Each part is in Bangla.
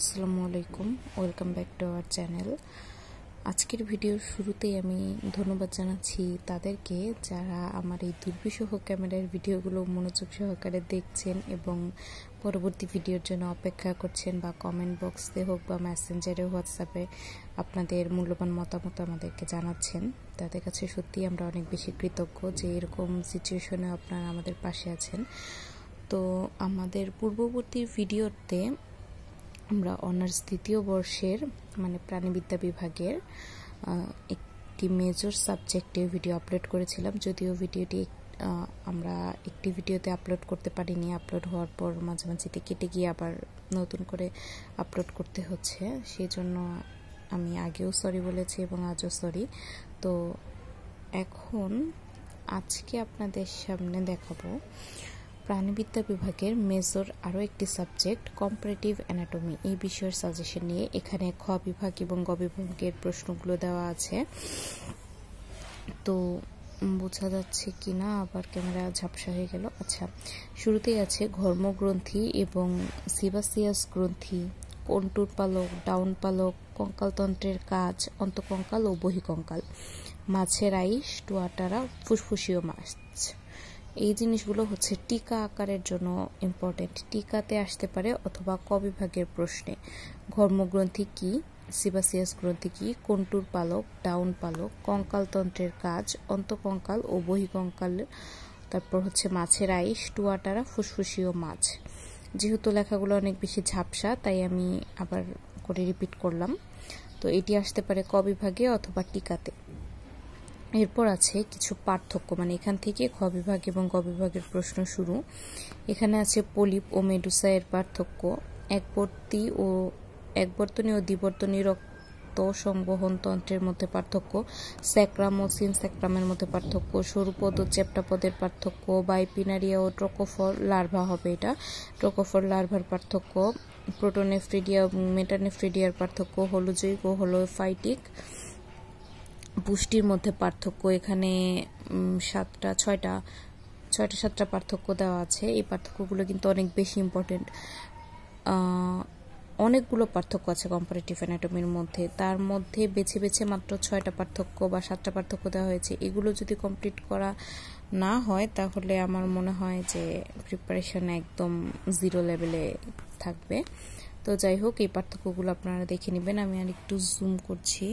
আসসালামু আলাইকুম, welcome back to our channel. আজকের ভিডিওর শুরুতেই আমি ধন্যবাদ জানাচ্ছি তাদেরকে যারা আমার এই দুর্বিষহ ক্যামেরার ভিডিওগুলো মনোযোগ সহকারে দেখছেন এবং পরবর্তী ভিডিওর জন্য অপেক্ষা করছেন, বা কমেন্ট বক্সে হোক বা মেসেঞ্জারে হোয়াটসঅ্যাপে আপনাদের মূল্যবান মতামত আমাদেরকে জানাচ্ছেন। তাদের কাছে সত্যিই আমরা অনেক বেশি কৃতজ্ঞ যে এরকম সিচুয়েশনে আপনারা আমাদের পাশে আছেন। তো আমাদের পূর্ববর্তী ভিডিওতে আমরা অনার্স দ্বিতীয় বর্ষের প্রাণীবিদ্যা বিভাগের একটি মেজর সাবজেক্টে ভিডিও আপলোড করেছিলাম। যদিও ভিডিওটি আমরা একটি ভিডিওতে আপলোড করতে পারিনি, আপলোড হওয়ার পর মাঝামাঝিতে কেটে গিয়ে আবার নতুন করে আপলোড করতে হচ্ছে, সেই জন্য আমি আগেও সরি বলেছি এবং আজও সরি। তো এখন আজকে আপনাদের সামনে দেখাবো প্রাণীবিদ্যা বিভাগের মেজর আরও একটি সাবজেক্ট কম্পারেটিভ অ্যানাটমি, এই বিষয়ের সাজেশন নিয়ে। এখানে খ বিভাগ এবং গ বিভাগের প্রশ্নগুলো দেওয়া আছে। তো বোঝা যাচ্ছে কি না, আবার ক্যামেরা ঝাপসা হয়ে গেল। আচ্ছা, শুরুতেই আছে ঘর্মগ্রন্থি এবং সিবাসিয়াস গ্রন্থি, কন্টুর পালক, ডাউন পালক, কঙ্কালতন্ত্রের কাজ, অন্তকঙ্কাল ও বহিকঙ্কাল, মাছের আইস, টুয়াটারা, ফুসফুসীয় মাছ। এই জিনিসগুলো হচ্ছে টিকা আকারের জন্য ইম্পর্টেন্ট, টিকাতে আসতে পারে অথবা ক বিভাগের প্রশ্নে। ঘর্মগ্রন্থি কি, সিবাসিয়াস গ্রন্থি কি, কন্টুর পালক, ডাউন পালক, কঙ্কালতন্ত্রের কাজ, অন্তকঙ্কাল ও বহিকঙ্কাল, তারপর হচ্ছে মাছের আইস, টুয়াটারা, ফুসফুসীয় মাছ। যেহেতু লেখাগুলো অনেক বেশি ঝাপসা তাই আমি আবার করে রিপিট করলাম। তো এটি আসতে পারে ক বিভাগে অথবা টিকাতে। এরপর আছে কিছু পার্থক্য, এখান থেকে খ বিভাগ এবং গ বিভাগের প্রশ্ন শুরু। এখানে আছে পলিপ ও মেডুসা এর পার্থক্য, একবর্তনী ও দ্বিবর্তনী রক্ত সংবহন তন্ত্রের মধ্যে পার্থক্য, স্যাক্রাম ও সিনস্যাক্রামের মধ্যে পার্থক্য, সরুপদ ও চ্যাপ্টাপদের পার্থক্য, বাইপিনারিয়া ও ট্রোকোফর লার্ভা হবে এটা, ট্রোকোফর লার্ভার পার্থক্য, প্রোটোনেফ্রিডিয়া ও মেটানেফ্রিডিয়ার পার্থক্য, হোলোজৈক ও হোলোফাইটিক পুষ্টির মধ্যে পার্থক্য। এখানে ছয়টা সাতটা পার্থক্য দেওয়া আছে। এই পার্থক্যগুলো কিন্তু অনেক বেশি ইম্পর্টেন্ট। অনেকগুলো পার্থক্য আছে কম্পারেটিভ অ্যানাটমির মধ্যে, তার মধ্যে বেছে বেছে মাত্র 6টা পার্থক্য বা 7টা পার্থক্য দেওয়া হয়েছে। এগুলো যদি কমপ্লিট করা না হয় তাহলে আমার মনে হয় যে প্রিপারেশন একদম জিরো লেভেলে থাকবে। তো যাই হোক, এই পার্থক্যগুলো আপনারা দেখে নেবেন। আমি আর একটু জুম করছি।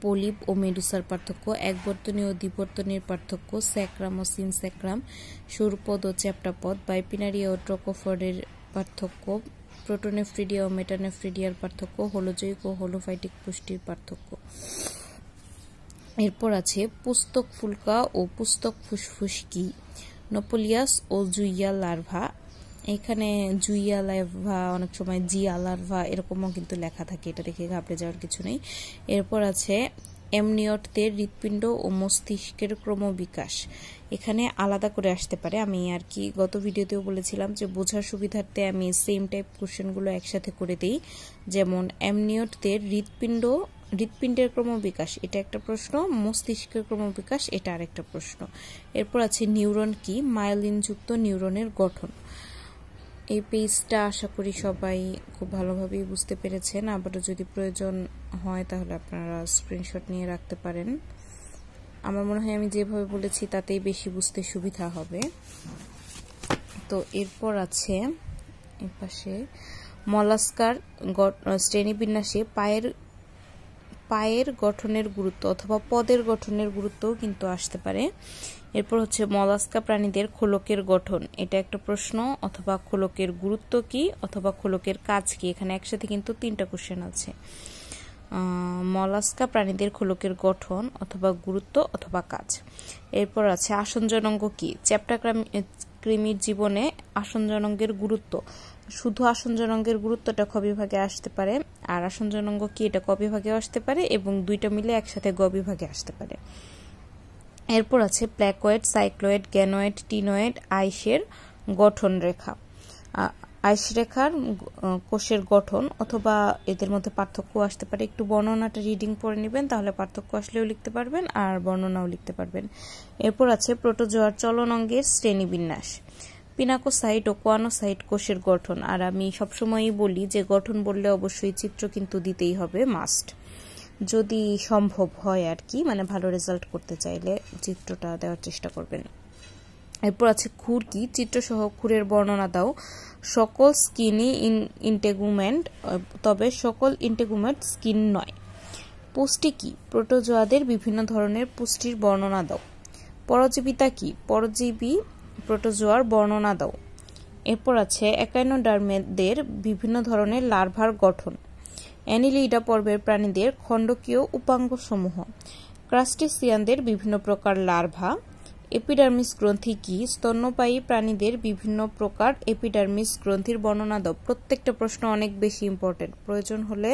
পলিপ ও মেডুসার পার্থক্য, একবর্তনী ও দ্বিবর্তনীর পার্থক্য, স্যাক্রাম ও সিনস্যাক্রাম, সরুপদ ও চ্যাপ্টাপদ, বাইপিনারিয়া ও ট্রোকোফরের পার্থক্য, প্রোটোনেফ্রিডিয়া ও মেটানেফ্রিডিয়ার পার্থক্য, হোলোজৈক ও হোলোফাইটিক পুষ্টির পার্থক্য। এরপর আছে পুস্তক ফুলকা ও পুস্তক ফুসফুস কি, নোপোলিয়াস ও জুইয়া লার্ভা। এখানে জুইয়া লার্ভা, অনেক সময় জিয়া লার্ভা এরকমও কিন্তু লেখা থাকে, এটা দেখে ঘাবড়ে যাওয়ার কিছু নেই। এরপর আছে এমনিয়টদের হৃৎপিণ্ড ও মস্তিষ্কের ক্রমবিকাশ। এখানে আলাদা করে আসতে পারে, আমি আর কি গত ভিডিওতেও বলেছিলাম যে বোঝার সুবিধার্থে আমি সেম টাইপ কোশ্চেনগুলো একসাথে করে দিই। যেমন এমনিয়টদের হৃৎপিণ্ডের ক্রমবিকাশ, এটা একটা প্রশ্ন, মস্তিষ্কের ক্রমবিকাশ এটা আরেকটা প্রশ্ন। এরপর আছে নিউরন কি, মায়োলিনযুক্ত নিউরনের গঠন। এই পেজটা আশা করি সবাই খুব ভালোভাবেই বুঝতে পেরেছেন। আবারও যদি প্রয়োজন হয় তাহলে আপনারা স্ক্রিনশট নিয়ে রাখতে পারেন। আমার মনে হয় আমি যেভাবে বলেছি তাতেই বেশি বুঝতে সুবিধা হবে। তো এরপর আছে এই পাশে মলাস্কার শ্রেণীবিন্যাসে পায়ের গঠনের গুরুত্ব অথবা পদের গঠনের গুরুত্বও কিন্তু আসতে পারে। এরপর হচ্ছে মলাস্কা প্রাণীদের খোলকের গঠন, এটা একটা প্রশ্ন, অথবা খোলকের গুরুত্ব কি অথবা খোলকের কাজ কি। এখানে একসাথে কিন্তু 3টা কোশ্চেন আছে। মলাস্কা প্রাণীদের খোলকের গঠন অথবা গুরুত্ব অথবা কাজ। এরপর আছে আসঞ্জনাঙ্গ কি, চ্যাপ্টা কৃমির জীবনে আসঞ্জনাঙ্গের গুরুত্ব। শুধু আসঞ্জনাঙ্গের গুরুত্বটা খ বিভাগে আসতে পারে, আর আসঞ্জনাঙ্গ কি এটা ক বিভাগে আসতে পারে, এবং দুইটা মিলে একসাথে গ বিভাগে আসতে পারে। এরপর আছে প্ল্যাকয়েড, সাইক্লয়েড, গ্যানয়েড, টিনয়েড আইসের গঠন রেখা। আইস রেখার কোষের গঠন অথবা এদের মধ্যে পার্থক্য আসতে পারে। একটু বর্ণনাটা রিডিং পড়ে নেবেন, তাহলে পার্থক্য আসলেও লিখতে পারবেন আর বর্ণনাও লিখতে পারবেন। এরপর আছে প্রোটোজোয়ার চলনাঙ্গের শ্রেণীবিন্যাস। পিনাকোসাইট ও কোয়ানোসাইট কোষের গঠন। আর আমি সবসময়ই বলি যে গঠন বললে অবশ্যই চিত্র কিন্তু দিতেই হবে, মাস্ট, যদি সম্ভব হয় আর কি, মানে ভালো রেজাল্ট করতে চাইলে চিত্রটা দেওয়ার চেষ্টা করবেন। এরপর আছে খুর কি, চিত্রসহ খুরের বর্ণনা দাও। সকল স্কিনই ইন্টেগুমেন্ট, তবে সকল ইন্টেগুমেন্ট স্কিন নয়। পুষ্টি কি, প্রোটোজোয়াদের বিভিন্ন ধরনের পুষ্টির বর্ণনা দাও। পরজীবিতা কি, পরজীবী প্রোটোজোয়ার বর্ণনা দাও। এরপর আছে একাইনোডার্মদের বিভিন্ন ধরনের লার্ভার গঠন। অ্যানিলিডা পর্বের প্রাণীদের খণ্ডকীয় উপাঙ্গ সমূহ। ক্রাস্টেসিয়ানদের বিভিন্ন প্রকার লার্ভা। এপিডার্মিস গ্রন্থি কি, স্তন্যপায়ী প্রাণীদের বিভিন্ন প্রকার এপিডার্মিস গ্রন্থির বর্ণনা দাও। প্রত্যেকটা প্রশ্ন অনেক বেশি ইম্পর্টেন্ট, প্রয়োজন হলে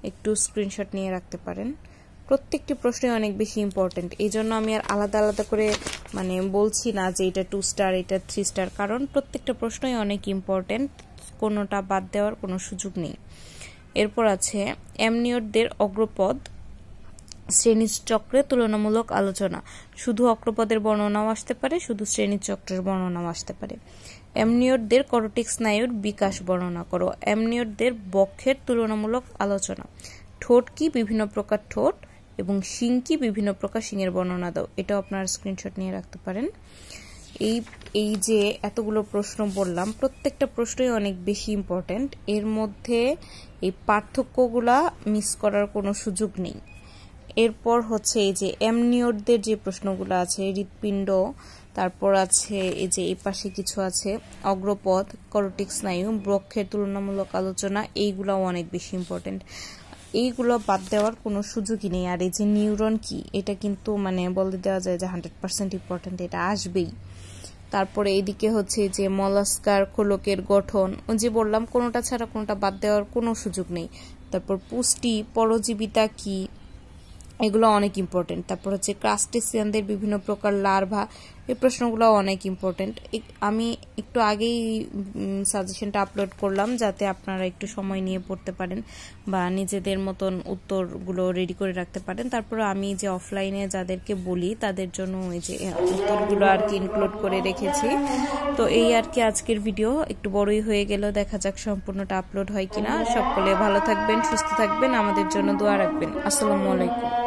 একটু স্ক্রিনশট নিয়ে রাখতে পারেন। প্রত্যেকটি প্রশ্নই অনেক বেশি ইম্পর্টেন্ট, এই জন্য আমি আর আলাদা আলাদা করে মানে বলছি না যে এটা 2 স্টার এটা 3 স্টার, কারণ প্রত্যেকটা প্রশ্নই অনেক ইম্পর্টেন্ট, কোনোটা বাদ দেওয়ার কোনো সুযোগ নেই। এরপর আছে অ্যামনিওটদের অগ্রপদ শ্রেণীচক্রের তুলনামূলক আলোচনা। শুধু অগ্রপদের বর্ণনাও আসতে পারে, শুধু শ্রেণীচক্রের বর্ণনাও আসতে পারে। অ্যামনিওটদের করোটিক স্নায়ুর বিকাশ বর্ণনা করো। অ্যামনিওটদের বক্ষের তুলনামূলক আলোচনা। ঠোঁট কি, বিভিন্ন প্রকার ঠোঁট, এবং শিং কি, বিভিন্ন প্রকার শিংয়ের বর্ণনা দাও। এটাও আপনারা স্ক্রিনশট নিয়ে রাখতে পারেন। এই যে এতগুলো প্রশ্ন বললাম, প্রত্যেকটা প্রশ্নই অনেক বেশি ইম্পর্টেন্ট, এর মধ্যে এই পার্থক্যগুলা মিস করার কোনো সুযোগ নেই। এরপর হচ্ছে এই যে অ্যামনিওটদের যে প্রশ্নগুলো আছে, হৃৎপিণ্ড, তারপর আছে এই যে এই পাশে কিছু আছে অগ্রপদ, করোটিক স্নায়ু, বক্ষের তুলনামূলক আলোচনা, এইগুলাও অনেক বেশি ইম্পর্টেন্ট, এইগুলো বাদ দেওয়ার কোনো সুযোগই নেই। আর এই যে নিউরন কি, এটা কিন্তু মানে বলে দেওয়া যায় যে 100% ইম্পর্টেন্ট, এটা আসবেই। তারপরে এইদিকে হচ্ছে যে মলাস্কার খোলকের গঠন, যে বললাম কোনোটা ছাড়া কোনোটা বাদ দেওয়ার কোনো সুযোগ নেই। তারপর পুষ্টি, পরজীবিতা কি, এগুলো অনেক ইম্পর্টেন্ট। তারপর হচ্ছে ক্রাস্টেসিয়ানদের বিভিন্ন প্রকার লার্ভা, এই প্রশ্নগুলো অনেক ইম্পর্টেন্ট। আমি একটু আগেই সাজেশনটা আপলোড করলাম যাতে আপনারা একটু সময় নিয়ে পড়তে পারেন বা নিজেদের মতন উত্তরগুলো রেডি করে রাখতে পারেন। তারপর আমি যে অফলাইনে যাদেরকে বলি তাদের জন্য এই যে উত্তরগুলো আর কি ইনক্লুড করে রেখেছি। তো এই আর কি আজকের ভিডিও, একটু বড়ই হয়ে গেল, দেখা যাক সম্পূর্ণটা আপলোড হয় কিনা। সকলে ভালো থাকবেন, সুস্থ থাকবেন, আমাদের জন্য দোয়া রাখবেন। আসসালামু আলাইকুম।